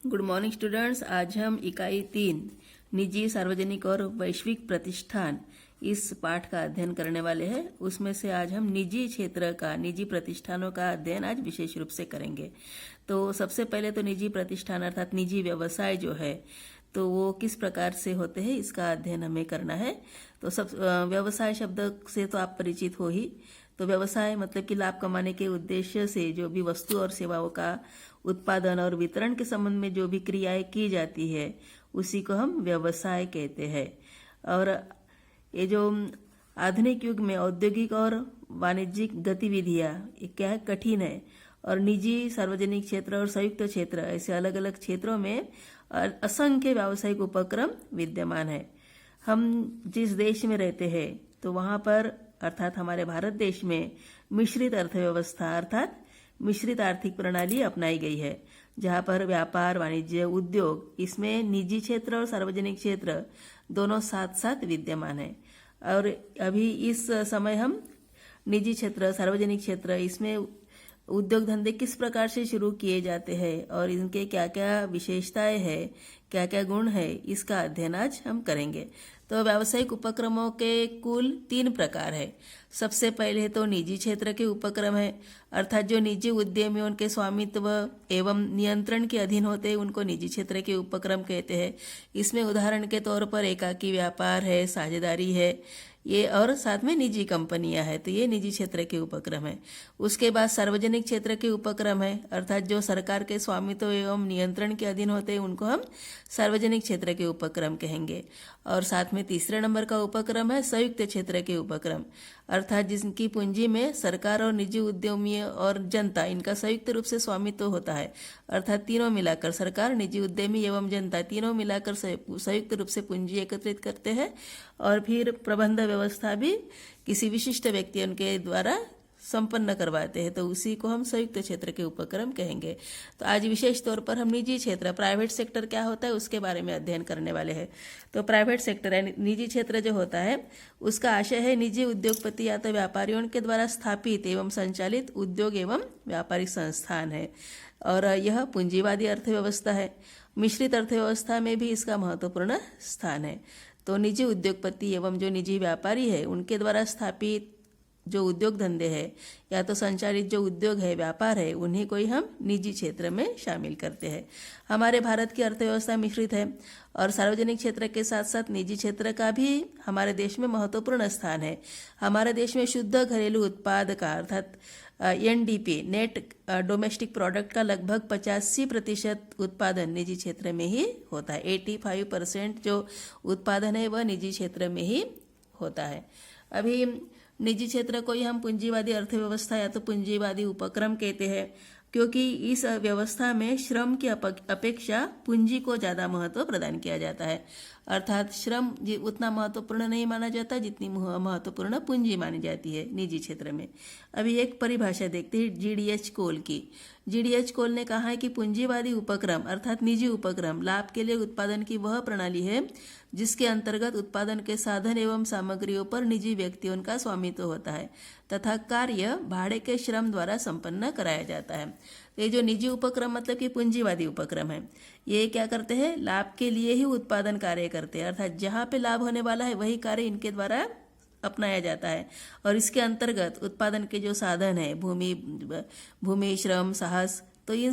Good morning students. आज हम इकाई 3 निजी, सार्वजनिक और वैश्विक प्रतिष्ठान इस पाठ का अध्ययन करने वाले हैं। उसमें से आज हम निजी क्षेत्र का, निजी प्रतिष्ठानों का अध्ययन आज विशेष रूप से करेंगे। तो सबसे पहले तो निजी प्रतिष्ठान अर्थात निजी व्यवसाय जो है तो वो किस प्रकार से होते हैं इसका अध्ययन हमें करना है। तो सब व्यवसाय शब्द से तो आप परिचित हो ही। तो व्यवसाय मतलब कि लाभ कमाने के उद्देश्य से जो भी वस्तु और सेवाओं का उत्पादन और वितरण के संबंध में जो भी क्रियाएं की जाती है उसी को हम व्यवसाय कहते हैं। और ये जो आधुनिक युग में औद्योगिक और वाणिज्यिक गतिविधियां क्या है, कठिन है। और निजी, सार्वजनिक क्षेत्र और संयुक्त क्षेत्र ऐसे अलग अलग क्षेत्रों में असंख्य व्यावसायिक उपक्रम विद्यमान है। हम जिस देश में रहते हैं तो वहां पर अर्थात हमारे भारत देश में मिश्रित अर्थव्यवस्था अर्थात मिश्रित आर्थिक प्रणाली अपनाई गई है, जहां पर व्यापार, वाणिज्य, उद्योग इसमें निजी क्षेत्र और सार्वजनिक क्षेत्र दोनों साथ साथ विद्यमान है। और अभी इस समय हम निजी क्षेत्र, सार्वजनिक क्षेत्र इसमें उद्योग धंधे किस प्रकार से शुरू किए जाते हैं और इनके क्या क्या विशेषताएं हैं, क्या क्या गुण है, इसका अध्ययन आज हम करेंगे। तो व्यावसायिक उपक्रमों के कुल 3 प्रकार है। सबसे पहले तो निजी क्षेत्र के उपक्रम है, अर्थात जो निजी उद्यमियों के स्वामित्व एवं नियंत्रण के अधीन होते हैं उनको निजी क्षेत्र के उपक्रम कहते हैं। इसमें उदाहरण के तौर पर एकाकी व्यापार है, साझेदारी है, ये और साथ में निजी कंपनियां हैं, तो ये निजी क्षेत्र के उपक्रम है। उसके बाद सार्वजनिक क्षेत्र के उपक्रम है, अर्थात जो सरकार के स्वामित्व एवं नियंत्रण के अधीन होते हैं उनको हम सार्वजनिक क्षेत्र के उपक्रम कहेंगे। और साथ में तीसरे नंबर का उपक्रम है संयुक्त क्षेत्र के उपक्रम, अर्थात जिनकी पूंजी में सरकार और निजी उद्यमी और जनता इनका संयुक्त रूप से स्वामित्व होता है। अर्थात तीनों मिलाकर सरकार, निजी उद्यमी एवं जनता तीनों मिलाकर संयुक्त रूप से पूंजी एकत्रित करते हैं और फिर प्रबंध व्यवस्था भी किसी विशिष्ट व्यक्ति उनके द्वारा संपन्न करवाते हैं, तो उसी को हम संयुक्त क्षेत्र के उपक्रम कहेंगे। तो आज विशेष तौर पर हम निजी क्षेत्र, प्राइवेट सेक्टर क्या होता है उसके बारे में अध्ययन करने वाले हैं। तो प्राइवेट सेक्टर यानी निजी क्षेत्र जो होता है उसका आशय है निजी उद्योगपति या तो व्यापारियों के द्वारा स्थापित एवं संचालित उद्योग एवं व्यापारिक संस्थान है। और यह पूंजीवादी अर्थव्यवस्था है। मिश्रित अर्थव्यवस्था में भी इसका महत्वपूर्ण स्थान है। तो निजी उद्योगपति एवं जो निजी व्यापारी है उनके द्वारा स्थापित जो उद्योग धंधे हैं या तो संचालित जो उद्योग है, व्यापार है, उन्हीं को ही हम निजी क्षेत्र में शामिल करते हैं। हमारे भारत की अर्थव्यवस्था मिश्रित है और सार्वजनिक क्षेत्र के साथ साथ निजी क्षेत्र का भी हमारे देश में महत्वपूर्ण स्थान है। हमारे देश में शुद्ध घरेलू उत्पाद का अर्थात NDP नेट डोमेस्टिक प्रोडक्ट का लगभग 85% उत्पादन निजी क्षेत्र में ही होता है। 85% जो उत्पादन है वह निजी क्षेत्र में ही होता है। अभी निजी क्षेत्र को ही हम पूंजीवादी अर्थव्यवस्था या तो पूंजीवादी उपक्रम कहते हैं, क्योंकि इस व्यवस्था में श्रम की अपेक्षा पूंजी को ज़्यादा महत्व प्रदान किया जाता है। अर्थात श्रम उतना महत्वपूर्ण नहीं माना जाता जितनी महत्वपूर्ण पूंजी मानी जाती है निजी क्षेत्र में। अभी एक परिभाषा देखते हैं GDH कोल की। GDH कोल ने कहा है कि पूंजीवादी उपक्रम अर्थात निजी उपक्रम लाभ के लिए उत्पादन की वह प्रणाली है जिसके अंतर्गत उत्पादन के साधन एवं सामग्रियों पर निजी व्यक्तियों का स्वामित्व होता है तथा कार्य भाड़े के श्रम द्वारा संपन्न कराया जाता है। ये जो निजी उपक्रम मतलब कि पूंजीवादी उपक्रम है, ये क्या करते हैं, लाभ के लिए ही उत्पादन कार्य करते हैं, अर्थात जहाँ पे लाभ होने वाला है वही कार्य इनके द्वारा अपनाया जाता है। और इसके अंतर्गत उत्पादन के जो साधन है, भूमि, श्रम, साहस, तो इन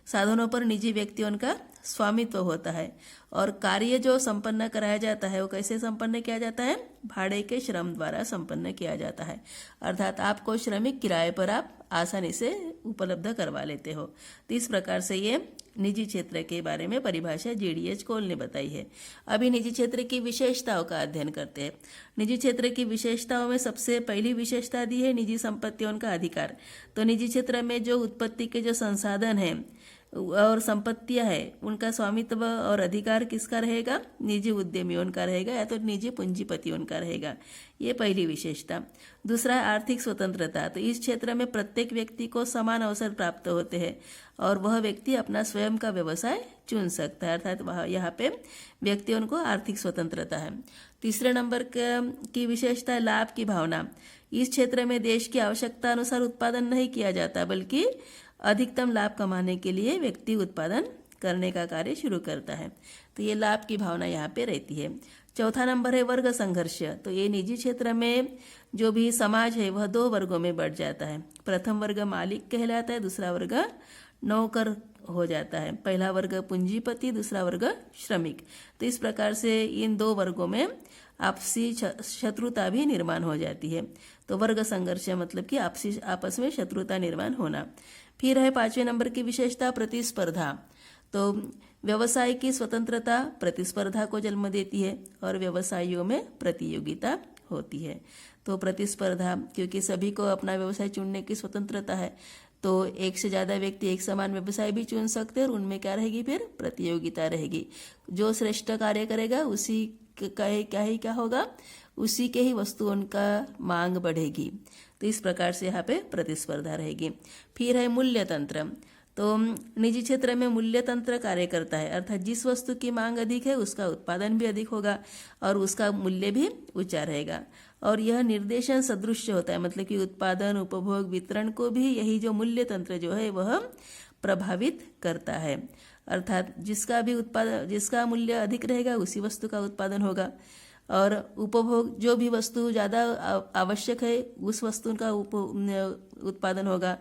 साधनों पर निजी व्यक्तियों का स्वामित्व होता है। और कार्य जो संपन्न कराया जाता है वो कैसे संपन्न किया जाता है, भाड़े के श्रम द्वारा संपन्न किया जाता है। अर्थात आपको श्रमिक किराए पर आप आसानी से उपलब्ध करवा लेते हो। तो इस प्रकार से ये निजी क्षेत्र के बारे में परिभाषा GDH कोल ने बताई है। अभी निजी क्षेत्र की विशेषताओं का अध्ययन करते हैं। निजी क्षेत्र की विशेषताओं में सबसे पहली विशेषता दी है निजी संपत्तियों का अधिकार। तो निजी क्षेत्र में जो उत्पत्ति के जो संसाधन हैं और संपत्तियां हैं उनका स्वामित्व और अधिकार किसका रहेगा, निजी उद्यमियों का रहेगा या तो निजी पूंजीपतियों का रहेगा। ये पहली विशेषता। दूसरा, आर्थिक स्वतंत्रता। तो इस क्षेत्र में प्रत्येक व्यक्ति को समान अवसर प्राप्त होते हैं और वह व्यक्ति अपना स्वयं का व्यवसाय चुन सकता है, अर्थात वह यहाँ पे व्यक्तियों को आर्थिक स्वतंत्रता है। तीसरे नंबर की विशेषता है लाभ की भावना। इस क्षेत्र में देश की आवश्यकता अनुसार उत्पादन नहीं किया जाता बल्कि अधिकतम लाभ कमाने के लिए व्यक्ति उत्पादन करने का कार्य शुरू करता है। तो ये लाभ की भावना यहाँ पे रहती है। चौथा नंबर है वर्ग संघर्ष। तो ये निजी क्षेत्र में जो भी समाज है वह 2 वर्गों में बढ़ जाता है। प्रथम वर्ग मालिक कहलाता है, दूसरा वर्ग नौकर हो जाता है। पहला वर्ग पूंजीपति, दूसरा वर्ग श्रमिक। तो इस प्रकार से इन 2 वर्गों में आपसी शत्रुता भी निर्माण हो जाती है। तो वर्ग संघर्ष मतलब कि आपस में शत्रुता निर्माण होना। फिर है 5वें नंबर की विशेषता प्रतिस्पर्धा। तो व्यवसाय की स्वतंत्रता प्रतिस्पर्धा को जन्म देती है और व्यवसायियों में प्रतियोगिता होती है। तो प्रतिस्पर्धा, क्योंकि सभी को अपना व्यवसाय चुनने की स्वतंत्रता है, तो एक से ज़्यादा व्यक्ति एक समान व्यवसाय भी चुन सकते हैं और उनमें क्या रहेगी, फिर प्रतियोगिता रहेगी। जो श्रेष्ठ कार्य करेगा उसी क्या होगा, उसी के ही वस्तुओं का मांग बढ़ेगी। तो इस प्रकार से यहाँ पे प्रतिस्पर्धा रहेगी। फिर है मूल्य तंत्र। तो निजी क्षेत्र में मूल्य तंत्र कार्य करता है, अर्थात जिस वस्तु की मांग अधिक है उसका उत्पादन भी अधिक होगा और उसका मूल्य भी ऊंचा रहेगा। और यह निर्देशन सदृश होता है, मतलब कि उत्पादन, उपभोग, वितरण को भी यही जो मूल्य तंत्र जो है वह प्रभावित करता है। अर्थात जिसका मूल्य अधिक रहेगा उसी वस्तु का उत्पादन होगा और उपभोग, जो भी वस्तु ज़्यादा आवश्यक है उस वस्तु का उत्पादन होगा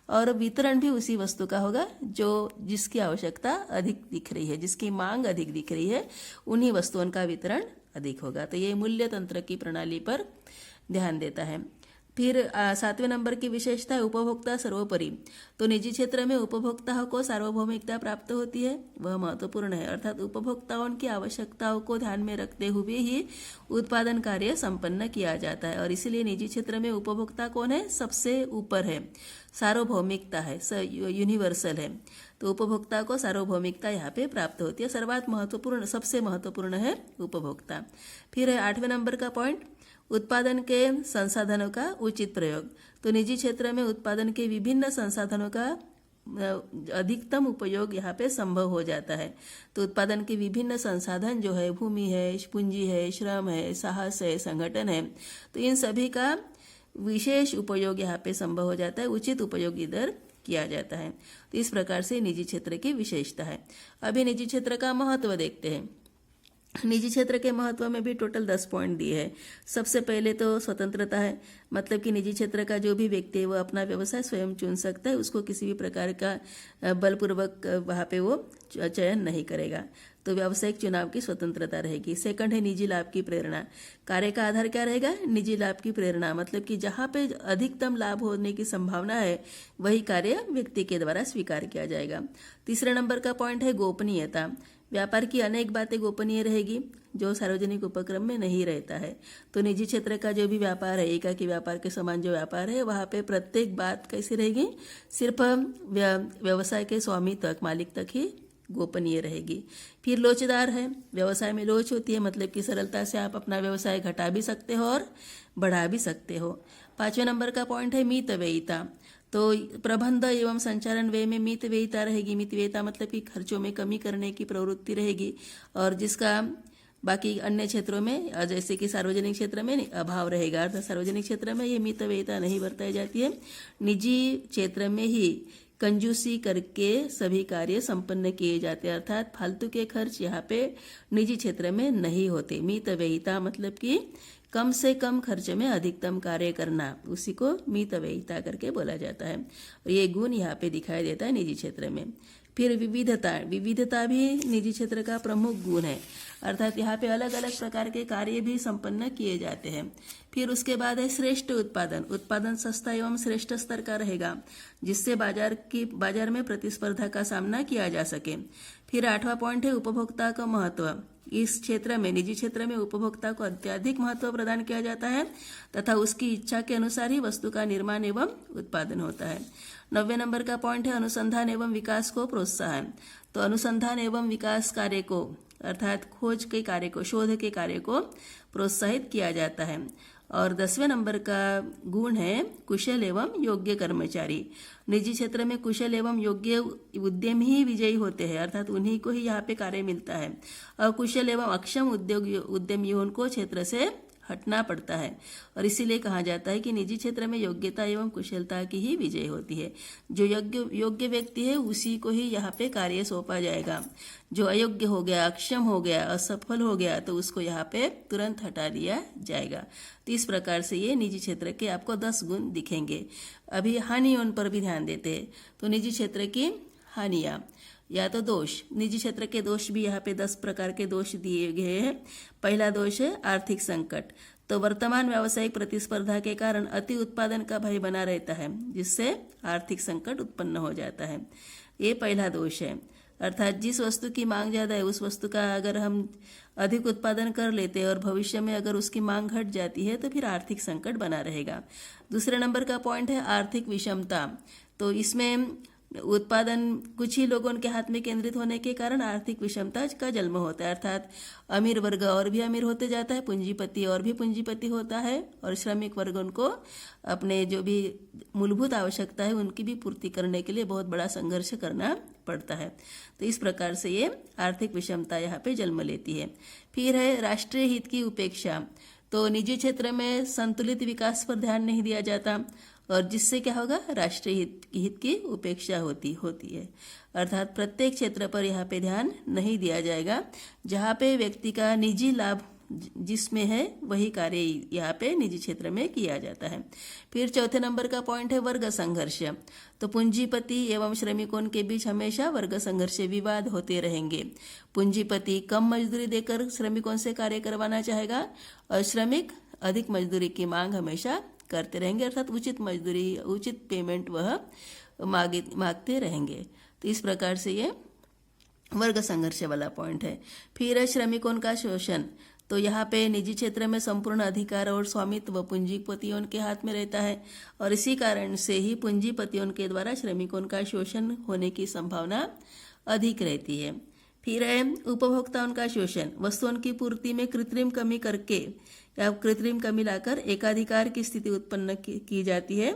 और वितरण भी उसी वस्तु का होगा जो जिसकी आवश्यकता अधिक दिख रही है, जिसकी मांग अधिक दिख रही है, उन्हीं वस्तुओं का वितरण अधिक होगा। तो ये मूल्य तंत्र की प्रणाली पर ध्यान देता है। फिर 7वें नंबर की विशेषता है उपभोक्ता सर्वोपरि। तो निजी क्षेत्र में उपभोक्ताओं को सार्वभौमिकता प्राप्त होती है, वह महत्वपूर्ण है। अर्थात उपभोक्ताओं की आवश्यकताओं को ध्यान में रखते हुए ही उत्पादन कार्य संपन्न किया जाता है और इसीलिए निजी क्षेत्र में उपभोक्ता कौन है, सबसे ऊपर है, सार्वभौमिकता है, यूनिवर्सल है। तो उपभोक्ता को सार्वभौमिकता यहाँ पे प्राप्त होती है। सबसे महत्वपूर्ण है उपभोक्ता। फिर है 8वें नंबर का पॉइंट, उत्पादन के संसाधनों का उचित प्रयोग। तो निजी क्षेत्र में उत्पादन के विभिन्न संसाधनों का अधिकतम उपयोग यहाँ पे संभव हो जाता है। तो उत्पादन के विभिन्न संसाधन जो है, भूमि है, पूंजी है, श्रम है, साहस है, संगठन है, तो इन सभी का विशेष उपयोग यहाँ पे संभव हो जाता है, उचित उपयोग इधर किया जाता है। तो इस प्रकार से निजी क्षेत्र की विशेषता है। अभी निजी क्षेत्र का महत्व देखते हैं। निजी क्षेत्र के महत्व में भी टोटल 10 पॉइंट दिए हैं। सबसे पहले तो स्वतंत्रता है, मतलब कि निजी क्षेत्र का जो भी व्यक्ति है वो अपना व्यवसाय स्वयं चुन सकता है, उसको किसी भी प्रकार का बलपूर्वक वहाँ पे वो चयन नहीं करेगा। तो व्यावसायिक चुनाव की स्वतंत्रता रहेगी। सेकंड है निजी लाभ की प्रेरणा। कार्य का आधार क्या रहेगा, निजी लाभ की प्रेरणा, मतलब कि जहाँ पे अधिकतम लाभ होने की संभावना है वही कार्य व्यक्ति के द्वारा स्वीकार किया जाएगा। तीसरे नंबर का पॉइंट है गोपनीयता। व्यापार की अनेक बातें गोपनीय रहेगी जो सार्वजनिक उपक्रम में नहीं रहता है। तो निजी क्षेत्र का जो भी व्यापार है, एकाकी व्यापार के समान जो व्यापार है, वहाँ पे प्रत्येक बात कैसी रहेगी, सिर्फ व्यवसाय के स्वामी तक, मालिक तक ही गोपनीय रहेगी। फिर लोचदार है, व्यवसाय में लोच होती है, मतलब कि सरलता से आप अपना व्यवसाय घटा भी सकते हो और बढ़ा भी सकते हो। 5वें नंबर का पॉइंट है मितव्ययिता। तो प्रबंध एवं संचालन व्यय में मितव्ययिता रहेगी। मितव्ययिता मतलब कि खर्चों में कमी करने की प्रवृत्ति रहेगी और जिसका बाकी अन्य क्षेत्रों में, जैसे कि सार्वजनिक क्षेत्र में अभाव रहेगा। अर्थात सार्वजनिक क्षेत्र में ये मितव्ययिता नहीं बरताई जाती है। निजी क्षेत्र में ही कंजूसी करके सभी कार्य संपन्न किए जाते हैं, अर्थात फालतू के खर्च यहाँ पे निजी क्षेत्र में नहीं होते। मितव्ययिता मतलब कि कम से कम खर्च में अधिकतम कार्य करना, उसी को मितव्ययिता करके बोला जाता है। और ये गुण यहाँ पे दिखाई देता है निजी क्षेत्र में। फिर विविधता भी निजी क्षेत्र का प्रमुख गुण है, अर्थात यहाँ पे अलग अलग प्रकार के कार्य भी संपन्न किए जाते हैं। फिर उसके बाद है श्रेष्ठ उत्पादन सस्ता एवं श्रेष्ठ स्तर का रहेगा, जिससे बाजार में प्रतिस्पर्धा का सामना किया जा सके। फिर 8वां पॉइंट है उपभोक्ता का महत्व। इस क्षेत्र में, निजी क्षेत्र में उपभोक्ता को अत्यधिक महत्व प्रदान किया जाता है तथा उसकी इच्छा के अनुसार ही वस्तु का निर्माण एवं उत्पादन होता है। 90वें नंबर का पॉइंट है अनुसंधान एवं विकास को प्रोत्साहन। तो अनुसंधान एवं विकास कार्य को, अर्थात खोज के कार्य को, शोध के कार्य को प्रोत्साहित किया जाता है। और 10वें नंबर का गुण है कुशल एवं योग्य कर्मचारी। निजी क्षेत्र में कुशल एवं योग्य उद्यमी ही विजयी होते हैं, अर्थात उन्हीं को ही यहाँ पे कार्य मिलता है। अकुशल एवं अक्षम उद्यमियों को क्षेत्र से हटना पड़ता है और इसीलिए कहा जाता है कि निजी क्षेत्र में योग्यता एवं कुशलता की ही विजय होती है। जो योग्य व्यक्ति है उसी को ही यहाँ पे कार्य सौंपा जाएगा। जो अयोग्य हो गया, अक्षम हो गया, असफल हो गया तो उसको यहाँ पे तुरंत हटा दिया जाएगा। तो इस प्रकार से ये निजी क्षेत्र के आपको 10 गुण दिखेंगे। अभी हानियों पर भी ध्यान देते हैं। तो निजी क्षेत्र की हानियां या तो दोष, निजी क्षेत्र के दोष भी यहाँ पे 10 प्रकार के दोष दिए गए हैं। पहला दोष है आर्थिक संकट। तो वर्तमान व्यावसायिक प्रतिस्पर्धा के कारण अति उत्पादन का भय बना रहता है, जिससे आर्थिक संकट उत्पन्न हो जाता है। ये पहला दोष है। अर्थात जिस वस्तु की मांग ज्यादा है उस वस्तु का अगर हम अधिक उत्पादन कर लेते हैं और भविष्य में अगर उसकी मांग घट जाती है तो फिर आर्थिक संकट बना रहेगा। दूसरे नंबर का पॉइंट है आर्थिक विषमता। तो इसमें उत्पादन कुछ ही लोगों के हाथ में केंद्रित होने के कारण आर्थिक विषमता का जन्म होता है। अर्थात अमीर वर्ग और भी अमीर होते जाता है, पूंजीपति और भी पूंजीपति होता है और श्रमिक वर्ग उनको अपने जो भी मूलभूत आवश्यकता है उनकी भी पूर्ति करने के लिए बहुत बड़ा संघर्ष करना पड़ता है। तो इस प्रकार से ये आर्थिक विषमता यहाँ पे जन्म लेती है। फिर है राष्ट्रीय हित की उपेक्षा। तो निजी क्षेत्र में संतुलित विकास पर ध्यान नहीं दिया जाता और जिससे क्या होगा, राष्ट्रीय हित की उपेक्षा होती है। अर्थात प्रत्येक क्षेत्र पर यहाँ पे ध्यान नहीं दिया जाएगा। जहाँ पे व्यक्ति का निजी लाभ जिसमें है वही कार्य यहाँ पे निजी क्षेत्र में किया जाता है। फिर चौथे नंबर का पॉइंट है वर्ग संघर्ष। तो पूंजीपति एवं श्रमिकों के बीच हमेशा वर्ग संघर्ष विवाद होते रहेंगे। पूंजीपति कम मजदूरी देकर श्रमिकों से कार्य करवाना चाहेगा और श्रमिक अधिक मजदूरी की मांग हमेशा करते रहेंगे। अर्थात उचित मजदूरी, उचित पेमेंट वह मांगते रहेंगे। तो इस प्रकार से ये वर्ग संघर्ष वाला पॉइंट है। फिर है श्रमिकों का शोषण। तो यहाँ पे निजी क्षेत्र में संपूर्ण अधिकार और स्वामित्व पूंजीपतियों के हाथ में रहता है और इसी कारण से ही पूंजीपतियों के द्वारा श्रमिकों का शोषण होने की संभावना अधिक रहती है। फिर है उपभोक्ताओं का शोषण। वस्तुओं की पूर्ति में कृत्रिम कमी करके या कृत्रिम कमी लाकर एकाधिकार की स्थिति उत्पन्न की जाती है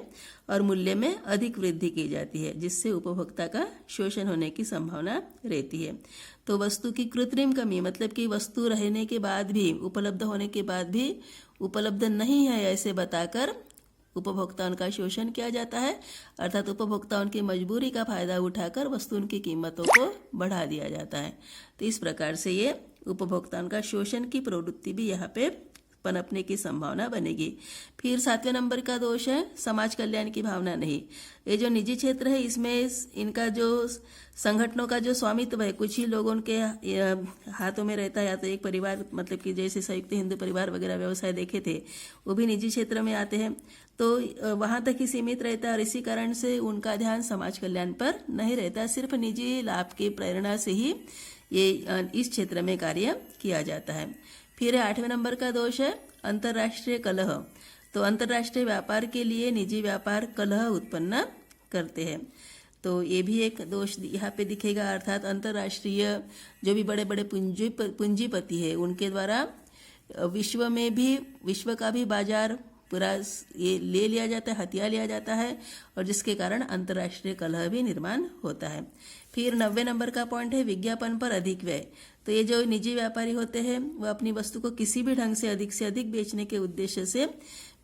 और मूल्य में अधिक वृद्धि की जाती है, जिससे उपभोक्ता का शोषण होने की संभावना रहती है। तो वस्तु की कृत्रिम कमी मतलब कि वस्तु रहने के बाद भी, उपलब्ध होने के बाद भी उपलब्ध नहीं है ऐसे बताकर उपभोक्ताओं का शोषण किया जाता है। अर्थात उपभोक्ताओं की मजबूरी का फायदा उठाकर वस्तुओं की कीमतों को बढ़ा दिया जाता है। तो इस प्रकार से ये उपभोक्ताओं का शोषण की प्रवृत्ति भी यहाँ पे पनपने की संभावना बनेगी। फिर 7वें नंबर का दोष है समाज कल्याण की भावना नहीं। ये जो निजी क्षेत्र है इसमें इनका जो संगठनों का जो स्वामित्व है कुछ ही लोगों के हाथों में रहता है। या तो एक परिवार, मतलब कि जैसे संयुक्त हिंदू परिवार वगैरह व्यवसाय देखे थे वो भी निजी क्षेत्र में आते हैं, तो वहां तक ही सीमित रहता है और इसी कारण से उनका ध्यान समाज कल्याण पर नहीं रहता। सिर्फ निजी लाभ की प्रेरणा से ही ये इस क्षेत्र में कार्य किया जाता है। फिर 8वें नंबर का दोष है अंतर्राष्ट्रीय कलह। तो अंतर्राष्ट्रीय व्यापार के लिए निजी व्यापार कलह उत्पन्न करते हैं। तो ये भी एक दोष यहाँ पे दिखेगा। अर्थात अंतर्राष्ट्रीय जो भी बड़े बड़े पूंजीपति है उनके द्वारा विश्व का भी बाजार पूरा ये ले लिया जाता है, हथिया लिया जाता है और जिसके कारण अंतर्राष्ट्रीय कलह भी निर्माण होता है। फिर 90 नंबर का पॉइंट है विज्ञापन पर अधिक व्यय। तो ये जो निजी व्यापारी होते हैं वह अपनी वस्तु को किसी भी ढंग से अधिक बेचने के उद्देश्य से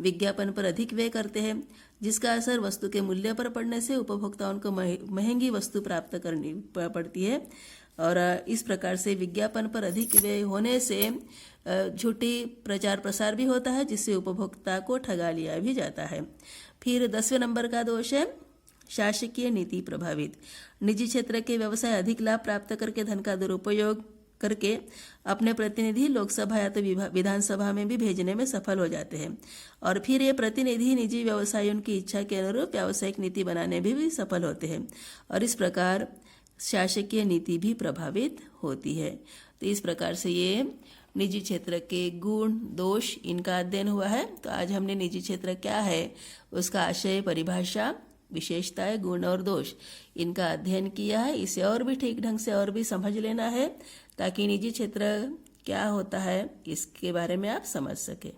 विज्ञापन पर अधिक व्यय करते हैं, जिसका असर वस्तु के मूल्य पर पड़ने से उपभोक्ताओं को महंगी वस्तु प्राप्त करनी पड़ती है और इस प्रकार से विज्ञापन पर अधिक व्यय होने से झूठी प्रचार प्रसार भी होता है, जिससे उपभोक्ता को ठगा लिया भी जाता है। फिर 10वें नंबर का दोष है शासकीय नीति प्रभावित। निजी क्षेत्र के व्यवसाय अधिक लाभ प्राप्त करके धन का दुरुपयोग करके अपने प्रतिनिधि लोकसभा या तो विधानसभा में भी भेजने में सफल हो जाते हैं और फिर ये प्रतिनिधि निजी व्यवसायों की इच्छा के अनुरूप व्यावसायिक नीति बनाने में भी सफल होते हैं और इस प्रकार शासकीय नीति भी प्रभावित होती है। तो इस प्रकार से ये निजी क्षेत्र के गुण दोष इनका अध्ययन हुआ है। तो आज हमने निजी क्षेत्र क्या है उसका आशय, परिभाषा, विशेषताएं, गुण और दोष इनका अध्ययन किया है। इसे और भी ठीक ढंग से और भी समझ लेना है ताकि निजी क्षेत्र क्या होता है इसके बारे में आप समझ सके।